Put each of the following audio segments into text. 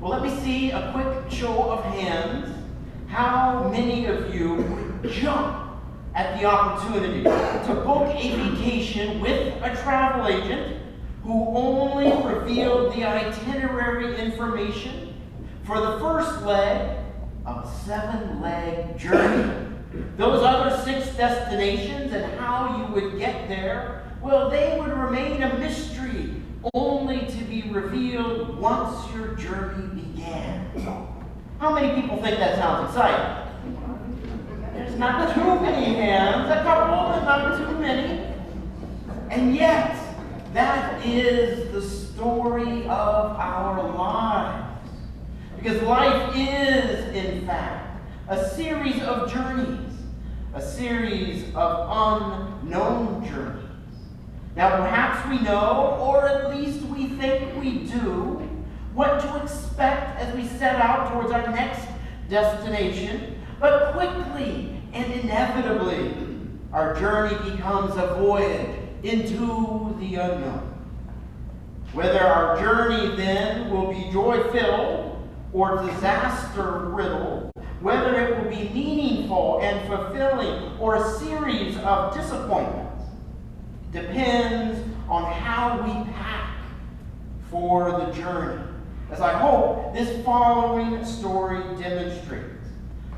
Well, let me see a quick show of hands. How many of you would jump at the opportunity to book a vacation with a travel agent who only revealed the itinerary information for the first leg of a 7-leg journey? Those other 6 destinations and how you would get there, well, they would remain a mystery, only to be revealed once your journey began. How many people think that sounds exciting? There's not too many hands, a couple, but not too many. And yet, that is the story of our lives. Because life is, in fact, a series of journeys, a series of unknown journeys. Now, perhaps we know, or at least we think we do, what to expect as we set out towards our next destination, but quickly and inevitably, our journey becomes a voyage into the unknown. Whether our journey then will be joy-filled or disaster-riddled, whether it will be meaningful and fulfilling or a series of disappointments, depends on how we pack for the journey, as I hope this following story demonstrates.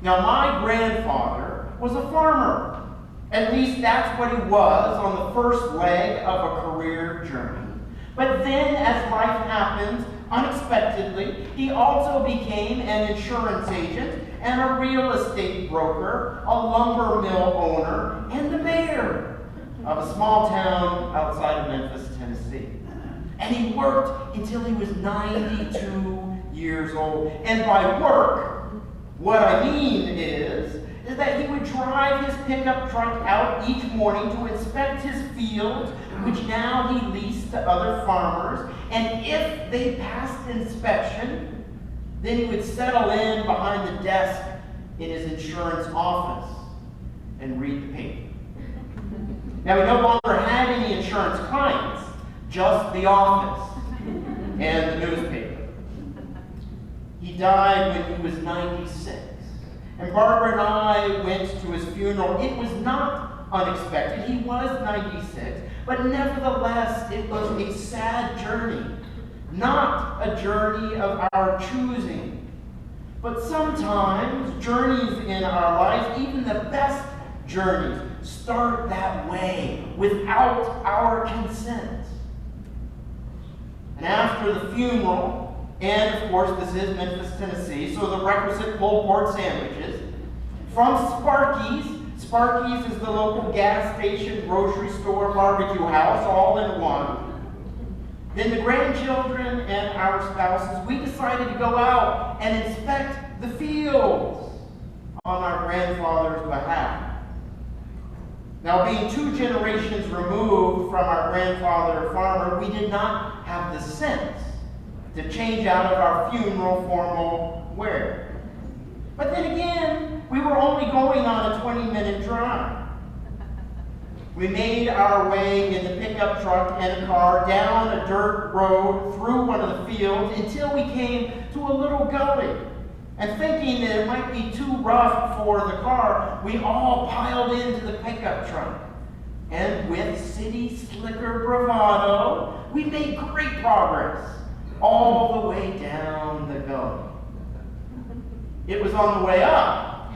Now, my grandfather was a farmer. At least that's what he was on the first leg of a career journey. But then, as life happens, unexpectedly, he also became an insurance agent and a real estate broker, a lumber mill owner, and the mayor of a small town outside of Memphis, Tennessee. And he worked until he was 92 years old. And by work, what I mean is that he would drive his pickup truck out each morning to inspect his fields, which now he leased to other farmers. And if they passed inspection, then he would settle in behind the desk in his insurance office and read the paper. Now, he no longer had any insurance clients, just the office and the newspaper. He died when he was 96. And Barbara and I went to his funeral. It was not unexpected. He was 96. But nevertheless, it was a sad journey. Not a journey of our choosing. But sometimes journeys in our lives, even the best journeys, start that way without our consent. And after the funeral, and of course this is Memphis, Tennessee, so the requisite pulled pork sandwiches, from Sparky's. Sparky's is the local gas station, grocery store, barbecue house, all in one. Then the grandchildren and our spouses, we decided to go out and inspect the fields on our grandfather's behalf. Now, being 2 generations removed from our grandfather farmer, we did not have the sense to change out of our funeral formal wear. But then again, we were only going on a 20-minute drive. We made our way in the pickup truck and a car down a dirt road through one of the fields until we came to a little gully. And thinking that it might be too rough for the car, we all piled into the pickup truck. And with city slicker bravado, we made great progress all the way down the gully. It was on the way up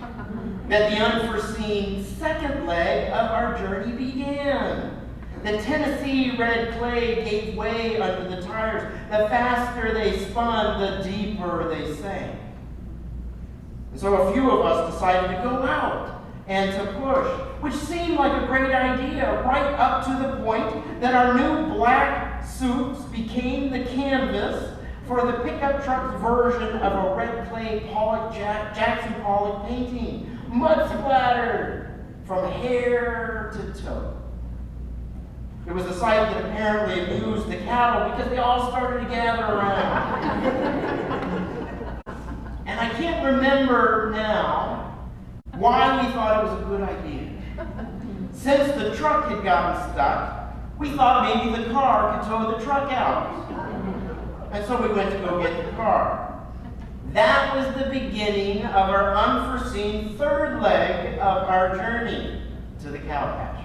that the unforeseen second leg of our journey began. The Tennessee red clay gave way under the tires. The faster they spun, the deeper they sank. And so a few of us decided to go out and to push, which seemed like a great idea, right up to the point that our new black suits became the canvas for the pickup truck's version of a red clay Jackson Pollock painting, mud splattered from hair to toe. It was a sight that apparently amused the cattle because they all started to gather around. And I can't remember now why we thought it was a good idea. Since the truck had gotten stuck, we thought maybe the car could tow the truck out. And so we went to go get the car. That was the beginning of our unforeseen third leg of our journey to the cow pasture.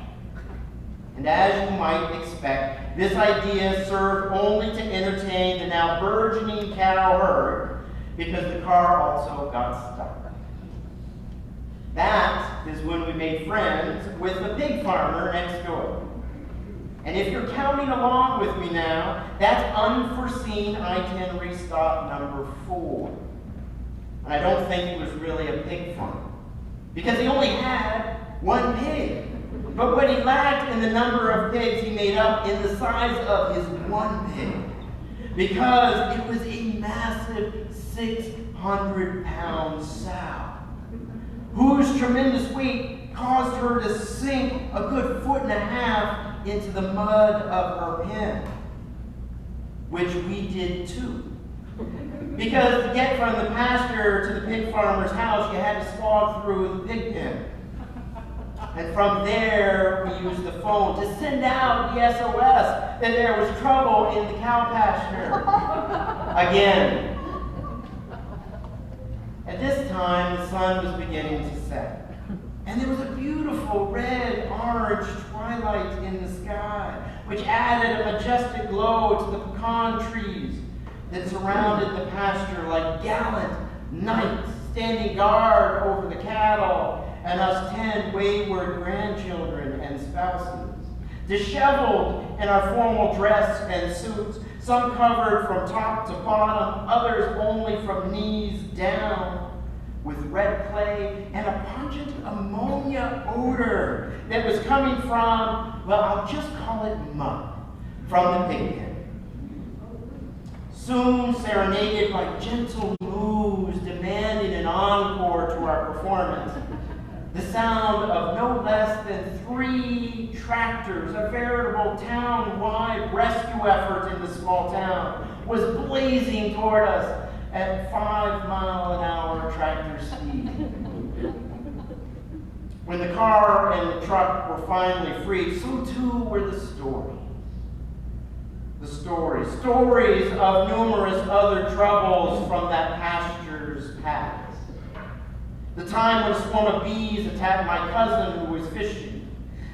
And as you might expect, this idea served only to entertain the now burgeoning cow herd because the car also got stuck. That is when we made friends with the pig farmer next door. And if you're counting along with me now, that's unforeseen itinerary stop number 4. And I don't think it was really a pig farm, because he only had one pig. But what he lacked in the number of pigs, he made up in the size of his one pig, because it was a massive 600-pound sow, whose tremendous weight caused her to sink a good 1.5 feet into the mud of her pen, which we did too. Because to get from the pasture to the pig farmer's house, you had to slog through the pig pen. And from there, we used the phone to send out the SOS that there was trouble in the cow pasture. Again. At this time, the sun was beginning to set. And there was a beautiful red-orange twilight in the sky, which added a majestic glow to the pecan trees that surrounded the pasture like gallant knights standing guard over the cattle and us 10 wayward grandchildren and spouses, disheveled in our formal dress and suits, some covered from top to bottom, others only from knees down, with red clay and a pungent ammonia odor that was coming from, well, I'll just call it mud, from the pig pen. Soon serenaded by gentle moves demanding an encore to our performance, the sound of no less than 3 tractors, a veritable town-wide rescue effort in the small town, was blazing toward us at 5-mile-an-hour tractor speed. When the car and the truck were finally freed, so too were the stories. The stories of numerous other troubles from that pasture's past. The time when a swarm of bees attacked my cousin who was fishing.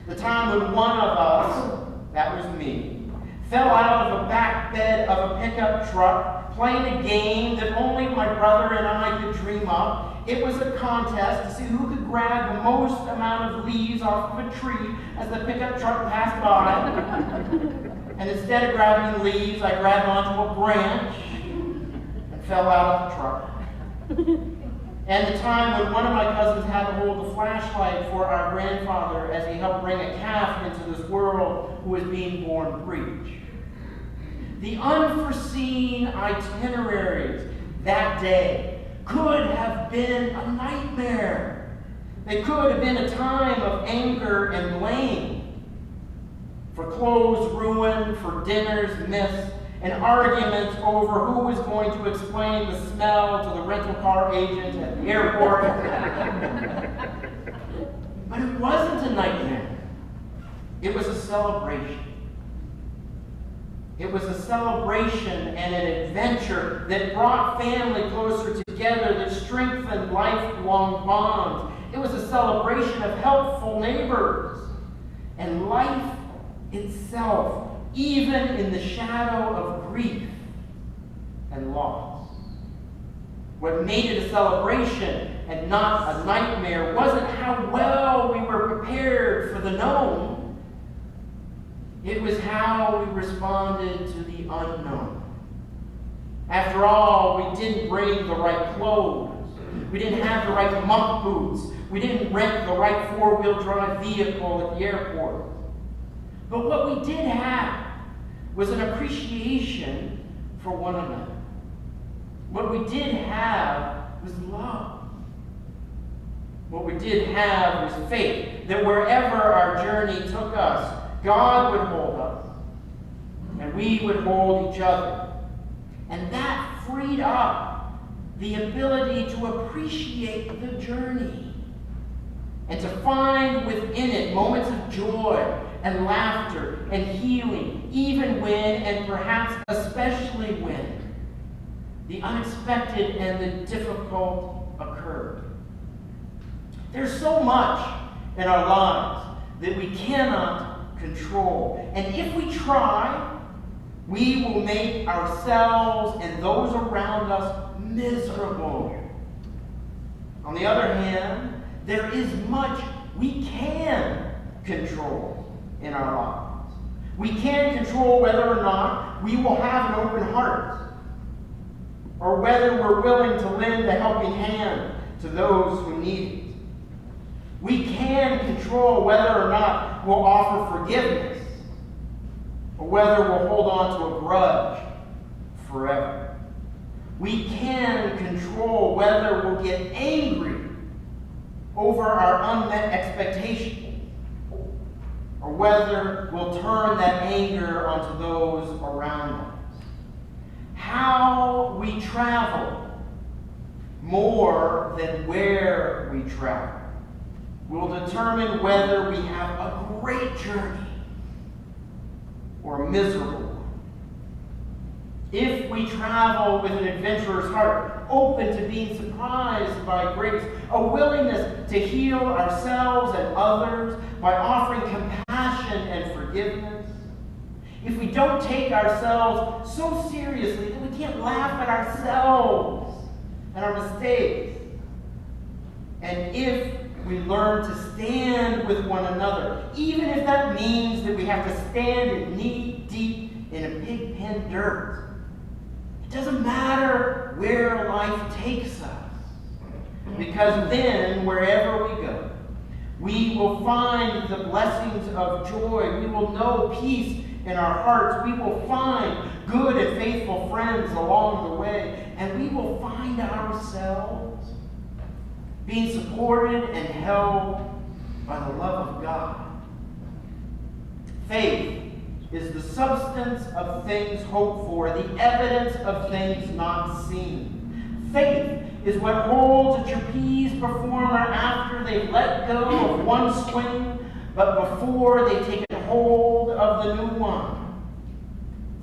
The time when one of us, that was me, fell out of a back bed of a pickup truck playing a game that only my brother and I could dream up. It was a contest to see who could grab the most amount of leaves off of a tree as the pickup truck passed by. And instead of grabbing leaves, I grabbed onto a branch and fell out of the truck. And the time when one of my cousins had to hold the flashlight for our grandfather as he helped bring a calf into this world who was being born breech. The unforeseen itineraries that day could have been a nightmare. They could have been a time of anger and blame, for clothes ruined, for dinners missed, and arguments over who was going to explain the smell to the rental car agent at the airport. But it wasn't a nightmare. It was a celebration. It was a celebration and an adventure that brought family closer together, that strengthened lifelong bonds. It was a celebration of helpful neighbors and life itself, even in the shadow of grief and loss. What made it a celebration and not a nightmare wasn't how well we were prepared for the known. It was how we responded to the unknown. After all, we didn't bring the right clothes. We didn't have the right monk boots. We didn't rent the right 4-wheel drive vehicle at the airport. But what we did have was an appreciation for one another. What we did have was love. What we did have was faith that wherever our journey took us, God would hold us, and we would hold each other. And that freed up the ability to appreciate the journey and to find within it moments of joy and laughter and healing, even when, and perhaps especially when, the unexpected and the difficult occurred. There's so much in our lives that we cannot control. And if we try, we will make ourselves and those around us miserable. On the other hand, there is much we can control in our lives. We can control whether or not we will have an open heart, or whether we're willing to lend a helping hand to those who need it. We can control whether or not we'll offer forgiveness, or whether we'll hold on to a grudge forever. We can control whether we'll get angry over our unmet expectations, or whether we'll turn that anger onto those around us. How we travel, more than where we travel, will determine whether we have a great journey or a miserable one. If we travel with an adventurous heart, open to being surprised by grace, a willingness to heal ourselves and others by offering compassion and forgiveness, if we don't take ourselves so seriously that we can't laugh at ourselves and our mistakes, and if we learn to stand with one another, even if that means that we have to stand knee deep in a pig pen dirt. It doesn't matter where life takes us, because then, wherever we go, we will find the blessings of joy. We will know peace in our hearts. We will find good and faithful friends along the way, and we will find ourselves being supported and held by the love of God. Faith is the substance of things hoped for, the evidence of things not seen. Faith is what holds a trapeze performer after they've let go of one swing, but before they take a hold of the new one.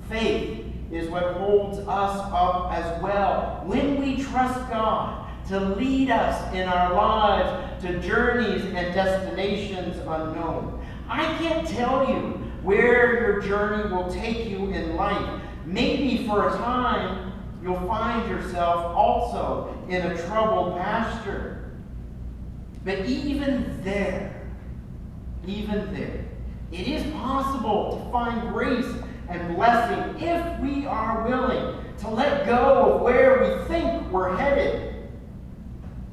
Faith is what holds us up as well when we trust God to lead us in our lives to journeys and destinations unknown. I can't tell you where your journey will take you in life. Maybe for a time, you'll find yourself also in a troubled pasture. But even there, it is possible to find grace and blessing if we are willing to let go of where we think we're headed,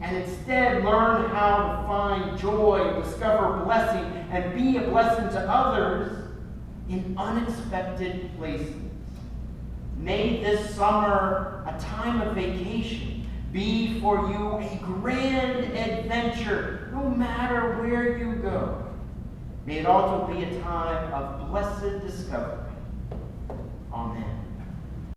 and instead learn how to find joy, discover blessing, and be a blessing to others in unexpected places. May this summer, a time of vacation, be for you a grand adventure, no matter where you go. May it also be a time of blessed discovery. Amen.